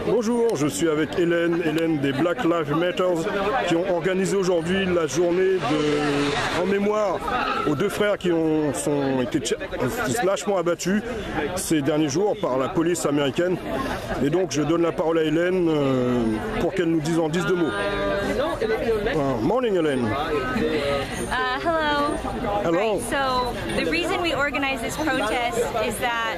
Bonjour, je suis avec Hélène des Black Lives Matter qui ont organisé aujourd'hui la journée en mémoire aux deux frères qui ont été lâchement abattus ces derniers jours par la police américaine. Et donc je donne la parole à Hélène pour qu'elle nous dise en 10 mots. Morning, Hélène. Hello. Hello. Right, so the reason we organize this protest is that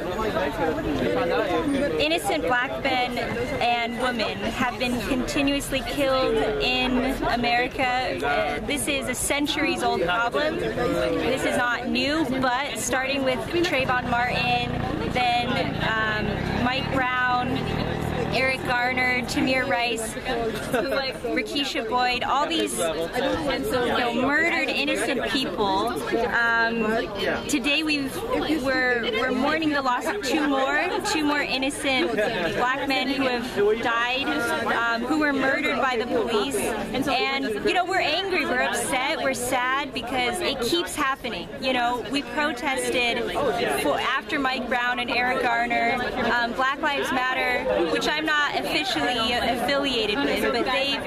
innocent black men and women have been continuously killed in America. This is a centuries-old problem. This is not new, but starting with Trayvon Martin, then Mike Brown, Eric Garner, Tamir Rice, Rakisha Boyd, all these murdered innocent people. Today we're mourning the loss of two more innocent black men who have died, who were murdered by the police. And we're angry, we're upset, we're sad because it keeps happening. We protested after Mike Brown and Eric Garner, Black Lives Matter, which I'm not officially affiliated with, but they've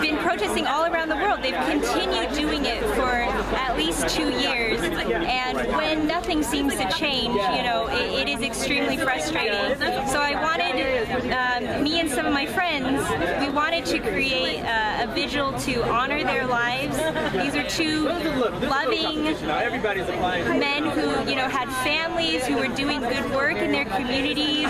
been protesting all around the world. They've continued doing it for at least 2 years, and when nothing seems to change, it is extremely frustrating. So I wanted, me and some of my friends, we wanted to create a vigil to honor their lives. These are two loving men who, had families, who were doing good work in their communities.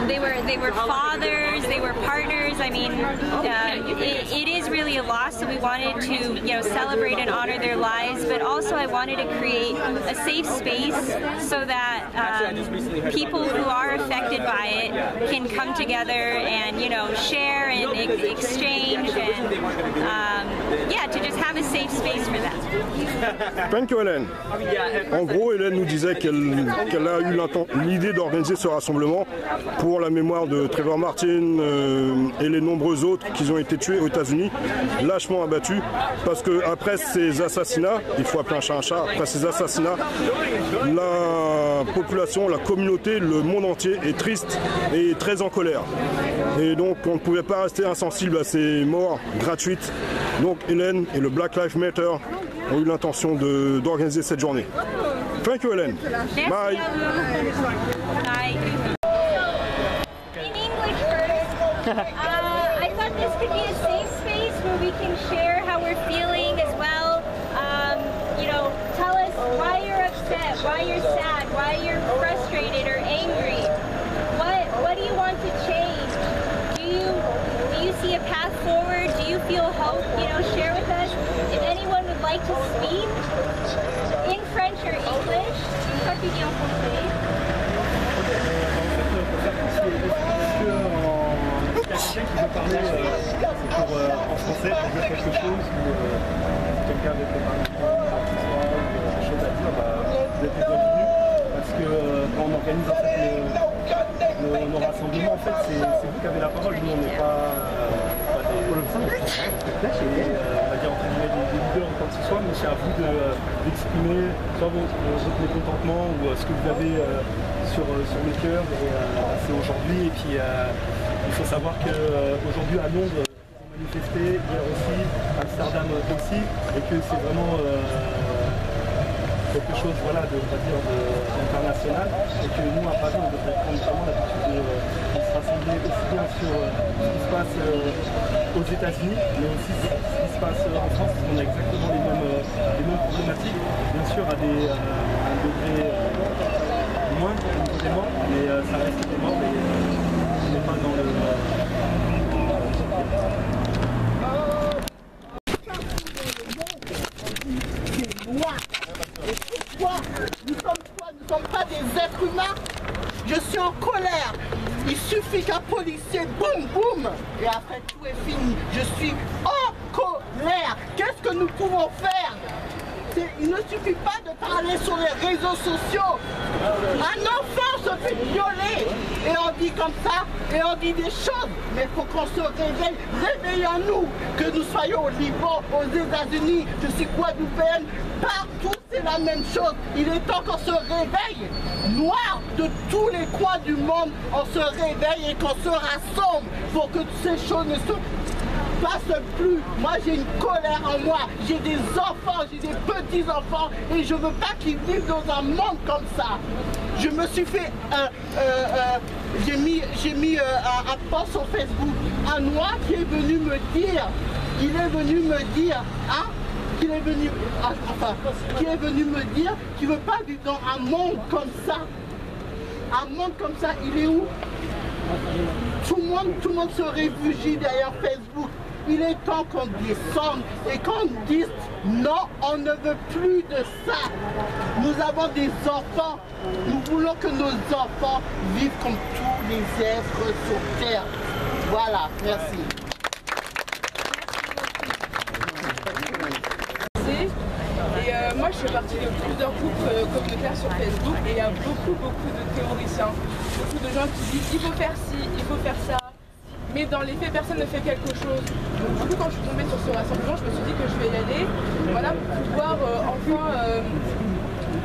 They were fathers, they were partners. I mean, it is really a loss, so we wanted to, celebrate and honor their lives, but also I wanted to create a safe space so that people who are affected by it can come together and, share and exchange and, to just have a safe space for that. Thank you, Hélène. En gros, Hélène nous disait qu'elle a eu l'idée d'organiser ce rassemblement pour la mémoire de Trayvon Martin et les nombreux autres qui ont été tués aux États-Unis, lâchement abattus, parce qu'après ces assassinats, il faut appeler un chat, après ces assassinats, la population, la communauté, le monde entier est triste et très en colère. Et donc on ne pouvait pas rester insensible à ces morts gratuites. Donc Hélène et le Black Lives Matter ont eu l'intention d'organiser cette journée. Thank you, Hélène. Bye. Bye. In English first, I thought this could be a safe space where we can share how we're feeling as well. Tell us why you're upset, why you're sad, why you're frustrated or angry. What do you want to change? Do you see a path forward? Do you feel hope? Share with us. If anyone would like to speak in French or English, toi tu dis en français. Qui veut parler en français pour dire quelque chose ou quelqu'un veut préparer des choses à dire, vous êtes les bienvenus parce que quand on organise en fait nos rassemblements, en fait c'est vous qui avez la parole, nous on n'est pas des on va dire entre guillemets des leaders ou quoi que ce soit, mais c'est à vous d'exprimer soit votre mécontentement ou ce que vous avez sur le cœur, et c'est aujourd'hui. Et puis il faut savoir qu'aujourd'hui à Londres, ils ont manifesté, hier aussi, Amsterdam aussi, et que c'est vraiment quelque chose d'international, et que nous à Paris on devrait prendre vraiment l'habitude de se rassembler aussi bien sur ce qui se passe aux États-Unis, mais aussi ce qui se passe en France, parce qu'on a exactement les mêmes problématiques, bien sûr à un degré des morts, mais ça reste des morts, mais on n'est pas dans le... Nous ne sommes pas des êtres humains. Je suis en colère. Il suffit qu'un policier, boum, boum, et après tout est fini. Je suis en colère. Qu'est-ce que nous pouvons faire? Il ne suffit pas de parler sur les réseaux sociaux. Un enfant se fait violer et on dit comme ça, et on dit des choses. Mais il faut qu'on se réveille. Réveillons-nous, que nous soyons au Liban, aux États-Unis, je suis guadeloupéenne, partout c'est la même chose. Il est temps qu'on se réveille. Noirs de tous les coins du monde, on se réveille et qu'on se rassemble pour que ces choses ne se passe plus. Moi j'ai une colère en moi, j'ai des enfants, j'ai des petits enfants et je veux pas qu'ils vivent dans un monde comme ça. Je me suis fait j'ai mis un post sur Facebook, un noir qui est venu me dire, il est venu me dire, hein, qu'il est venu, qui est venu me dire qu'il veut pas vivre dans un monde comme ça. Un monde comme ça, il est où? Tout le monde se réfugie derrière Facebook. Il est temps qu'on descende et qu'on dise non, on ne veut plus de ça. Nous avons des enfants. Nous voulons que nos enfants vivent comme tous les êtres sur Terre. Voilà, merci. Et moi je fais partie de plusieurs groupes communautaires sur Facebook et il y a beaucoup de théoriciens, beaucoup de gens qui disent il faut faire ci, il faut faire ça. Mais dans les faits, personne ne fait quelque chose. Donc du coup, quand je suis tombée sur ce rassemblement, je me suis dit que je vais y aller, voilà, pour pouvoir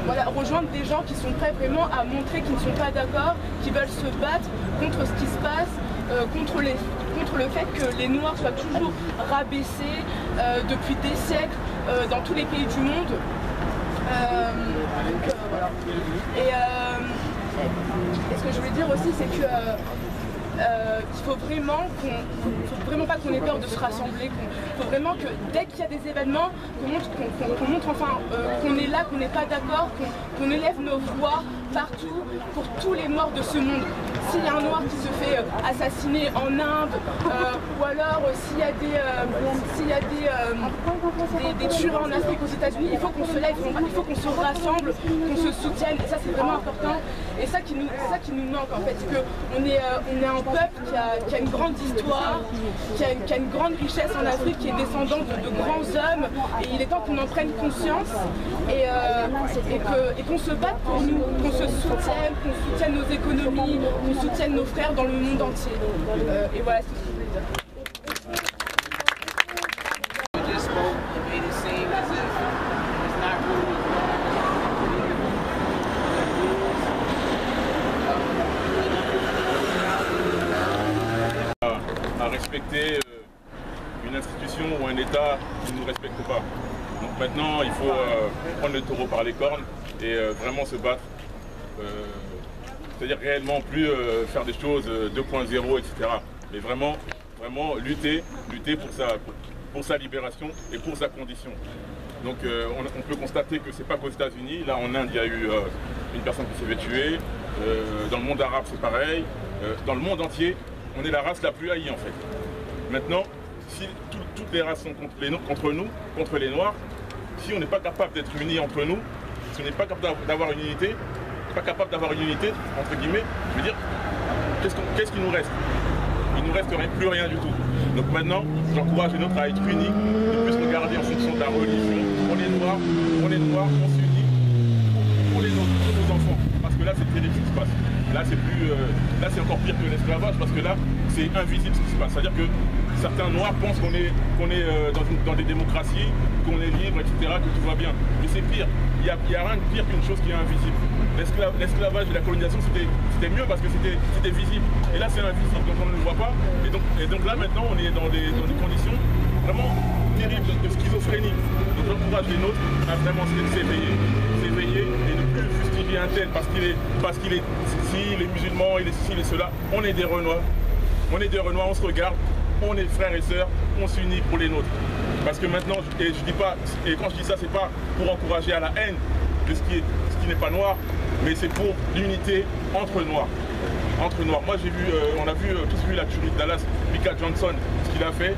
enfin rejoindre des gens qui sont prêts vraiment à montrer qu'ils ne sont pas d'accord, qui veulent se battre contre ce qui se passe, contre le fait que les Noirs soient toujours rabaissés depuis des siècles dans tous les pays du monde. Voilà. Et ce que je voulais dire aussi, c'est que il faut vraiment pas qu'on ait peur de se rassembler, faut vraiment que dès qu'il y a des événements, qu'on montre enfin qu'on est là, qu'on n'est pas d'accord, qu'on élève nos voix partout pour tous les morts de ce monde. S'il y a un noir qui se fait assassiner en Inde, ou alors s'il y a des tueurs en Afrique, aux États-Unis, il faut qu'on se lève, il faut qu'on se rassemble, qu'on se soutienne, et ça c'est vraiment important. Et ça qui nous manque en fait, c'est qu'on est un peuple qui a une grande histoire, qui a une grande richesse en Afrique, qui est descendant de grands hommes, et il est temps qu'on en prenne conscience et qu'on se batte pour nous, qu'on se soutienne, qu'on soutienne nos économies, qu'on soutienne nos frères dans le monde entier. Et voilà ce que je voulais dire. À respecter une institution ou un État qui ne nous respecte pas. Donc maintenant, il faut prendre le taureau par les cornes et vraiment se battre. C'est-à-dire réellement plus faire des choses 2.0, etc. Mais vraiment lutter pour sa libération et pour sa condition. Donc on peut constater que c'est pas qu'aux États-Unis. Là en Inde, il y a eu une personne qui s'est fait tuer. Dans le monde arabe, c'est pareil. Dans le monde entier, on est la race la plus haïe en fait. Maintenant, si toutes les races sont contre nous, contre les Noirs, si on n'est pas capable d'être unis entre nous, si on n'est pas capable d'avoir une unité, entre guillemets, je veux dire, qu'est-ce qu'il nous reste? Il ne nous reste plus rien du tout. Donc maintenant, j'encourage les nôtres à être unis, de plus regarder en fonction de la religion. On est noirs, on s'unit pour les nôtres, pour nos enfants. Parce que là, c'est terrible ce qui se passe. Là, c'est encore pire que l'esclavage, parce que là, c'est invisible ce qui se passe. C'est-à-dire que certains noirs pensent qu'on est dans des démocraties, qu'on est libre, etc., que tout va bien. Mais c'est pire. Il n'y a rien de pire qu'une chose qui est invisible. L'esclavage et la colonisation, c'était mieux parce que c'était visible. Et là, c'est invisible, donc on ne le voit pas. Et donc là, maintenant, on est dans des conditions vraiment terribles de schizophrénie. Donc j'encourage les nôtres à vraiment s'éveiller et ne plus fustiger un tel parce qu'il est si, les musulmans, il est ceci, il est cela. On est des Renois. On est des Renois, on se regarde, on est frères et sœurs, on s'unit pour les nôtres. Parce que maintenant, et quand je dis ça, c'est pas pour encourager à la haine de ce qui qui n'est pas noir, mais c'est pour l'unité entre noirs. Entre noirs. Moi j'ai vu, on a vu tout ce qu'il a tué de Dallas, Micah Johnson, ce qu'il a fait.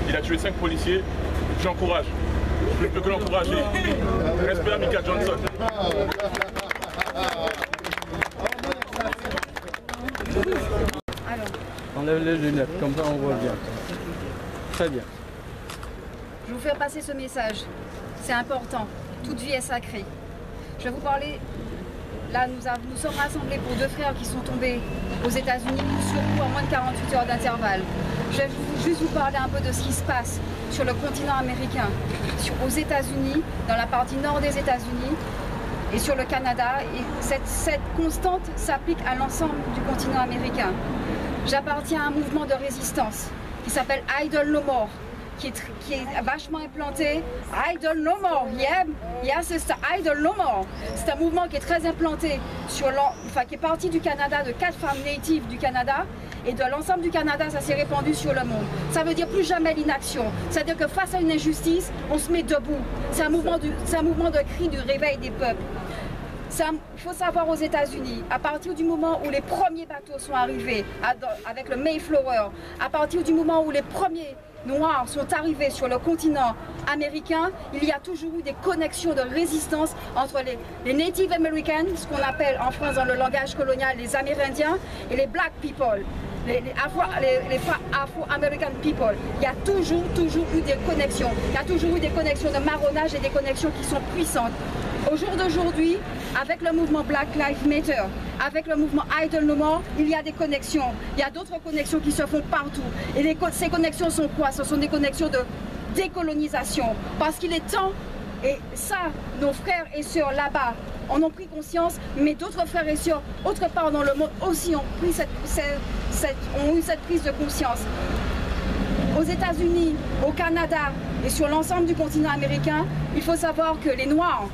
Il a tué 5 policiers. J'encourage. Je ne peux que l'encourager. Respect à Micah Johnson. Enlève les lunettes, comme ça on voit bien. Très bien. Je vais vous faire passer ce message. C'est important. Toute vie est sacrée. Je vais vous parler. Là, nous sommes rassemblés pour 2 frères qui sont tombés aux États-Unis, surtout en moins de 48 heures d'intervalle. Je vais juste vous parler un peu de ce qui se passe sur le continent américain, aux États-Unis, dans la partie nord des États-Unis et sur le Canada. Et cette constante s'applique à l'ensemble du continent américain. J'appartiens à un mouvement de résistance qui s'appelle Idle No More, qui est vachement implanté. Idle No More, c'est ça, Idle No More. C'est un mouvement qui est très implanté, qui est parti du Canada, de 4 femmes natives du Canada, et de l'ensemble du Canada, ça s'est répandu sur le monde. Ça veut dire plus jamais l'inaction. C'est-à-dire que face à une injustice, on se met debout. C'est un mouvement de cri du réveil des peuples. Il faut savoir aux États-Unis, à partir du moment où les premiers bateaux sont arrivés avec le Mayflower, à partir du moment où les premiers Noirs sont arrivés sur le continent américain, il y a toujours eu des connexions de résistance entre les Native Americans, ce qu'on appelle en France dans le langage colonial les Amérindiens, et les Black People, les Afro-American People. Il y a toujours eu des connexions. Il y a toujours eu des connexions de marronnage et des connexions qui sont puissantes. Au jour d'aujourd'hui, avec le mouvement Black Lives Matter, avec le mouvement Idle No More, il y a des connexions. Il y a d'autres connexions qui se font partout. Et ces connexions sont quoi? Ce sont des connexions de décolonisation. Parce qu'il est temps, et ça, nos frères et sœurs là-bas en ont pris conscience, mais d'autres frères et sœurs autre part dans le monde aussi ont eu cette prise de conscience. Aux États-Unis, au Canada et sur l'ensemble du continent américain, il faut savoir que les Noirs,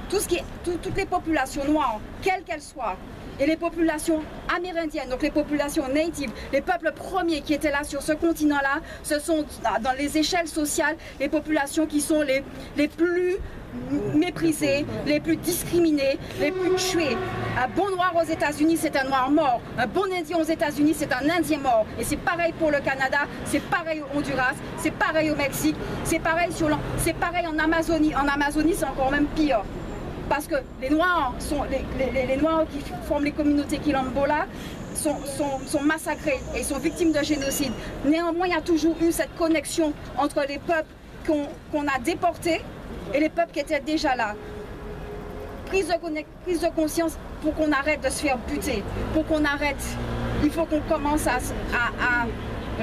toutes les populations noires, quelles qu'elles soient, et les populations amérindiennes, donc les populations natives, les peuples premiers qui étaient là sur ce continent-là, ce sont dans les échelles sociales les populations qui sont les plus méprisées, les plus discriminées, les plus tuées. Un bon noir aux États-Unis, c'est un noir mort. Un bon indien aux États-Unis, c'est un indien mort. Et c'est pareil pour le Canada, c'est pareil au Honduras, c'est pareil au Mexique, c'est pareil en Amazonie. En Amazonie, c'est encore même pire. Parce que les Noirs qui forment les communautés quilombola sont massacrés et sont victimes de génocide. Néanmoins, il y a toujours eu cette connexion entre les peuples qu'on a déportés et les peuples qui étaient déjà là. Prise de conscience pour qu'on arrête de se faire buter, pour qu'on arrête. Il faut qu'on commence à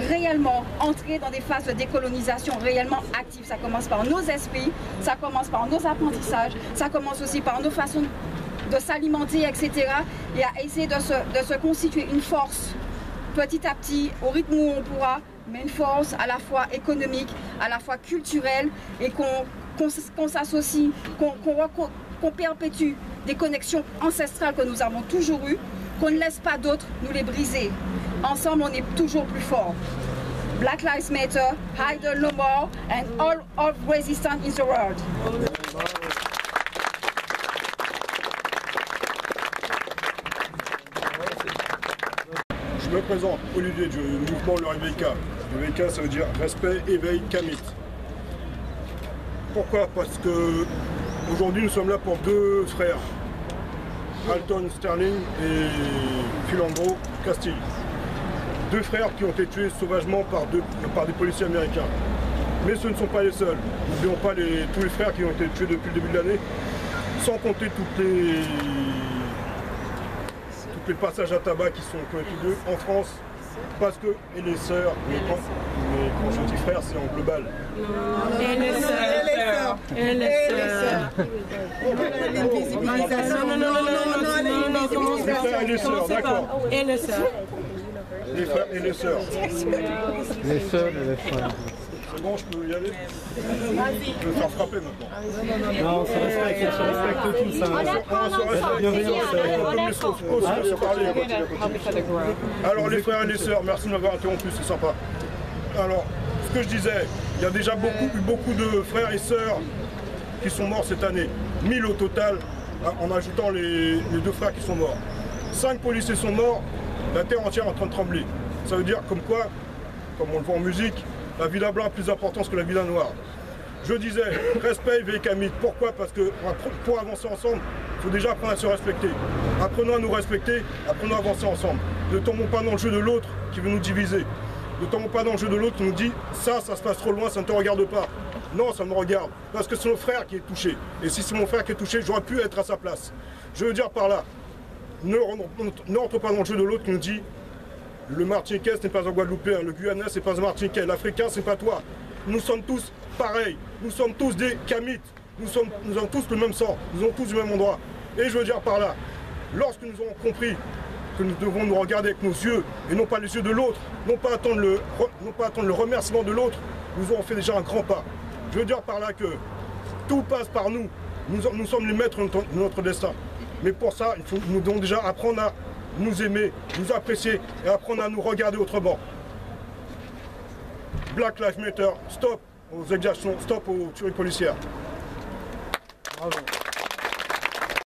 réellement entrer dans des phases de décolonisation réellement actives. Ça commence par nos esprits, ça commence par nos apprentissages, ça commence aussi par nos façons de s'alimenter, etc. Et à essayer de se constituer une force petit à petit, au rythme où on pourra, mais une force à la fois économique, à la fois culturelle, et qu'on s'associe, qu'on perpétue des connexions ancestrales que nous avons toujours eues, qu'on ne laisse pas d'autres nous les briser. Ensemble, on est toujours plus fort. Black Lives Matter, Idle No More, and all of resistance in the world. Je me présente, Olivier du mouvement le RVK. Le RVK, ça veut dire respect, éveil, Kamit. Pourquoi? Parce que aujourd'hui nous sommes là pour 2 frères, Alton Sterling et Philandro Castille. 2 frères qui ont été tués sauvagement par des policiers américains. Mais ce ne sont pas les seuls. N'oublions pas tous les frères qui ont été tués depuis le début de l'année, sans compter tous les passages à tabac qui ont été tués en France. Parce que, et les sœurs, mais quand je dis frères, c'est en global. Et les sœurs. Et les sœurs. Les frères et les sœurs, d'accord. Et les sœurs. Les frères et les sœurs. Les sœurs et les frères. C'est bon, je peux y aller? Je vais me faire frapper maintenant. Non, on se respecte tous. Alors les frères et les sœurs, merci de m'avoir interrompu, c'est sympa. Alors, ce que je disais, il y a déjà beaucoup de frères et sœurs qui sont morts cette année. 1000 au total en ajoutant les 2 frères qui sont morts. 5 policiers sont morts, la terre entière est en train de trembler. Ça veut dire comme quoi, comme on le voit en musique, la vie d'un blanc a plus d'importance que la vie d'un noir. Je disais, respect, Vekamit. Pourquoi? Parce que pour avancer ensemble, il faut déjà apprendre à se respecter. Apprenons à nous respecter, apprenons à avancer ensemble. Ne tombons pas dans le jeu de l'autre qui veut nous diviser. Ne tombons pas dans le jeu de l'autre qui nous dit ça se passe trop loin, ça ne te regarde pas. Non, ça me regarde, parce que c'est mon frère qui est touché. Et si c'est mon frère qui est touché, j'aurais pu être à sa place. Je veux dire par là, ne rentre pas dans le jeu de l'autre qui nous dit le Martiniquais ce n'est pas un Guadeloupéen, le Guyanais ce n'est pas un Martiniquais, l'Africain c'est pas toi. Nous sommes tous pareils, nous sommes tous des Kamites, nous avons tous le même sang, nous avons tous du même endroit. Et je veux dire par là, lorsque nous aurons compris que nous devons nous regarder avec nos yeux et non pas les yeux de l'autre, non pas attendre le remerciement de l'autre, nous aurons fait déjà un grand pas. Je veux dire par là que tout passe par nous, nous sommes les maîtres de notre destin. Mais pour ça, nous devons déjà apprendre à nous aimer, nous apprécier et apprendre à nous regarder autrement. Black Lives Matter, stop aux exactions, stop aux tueries policières. Bravo.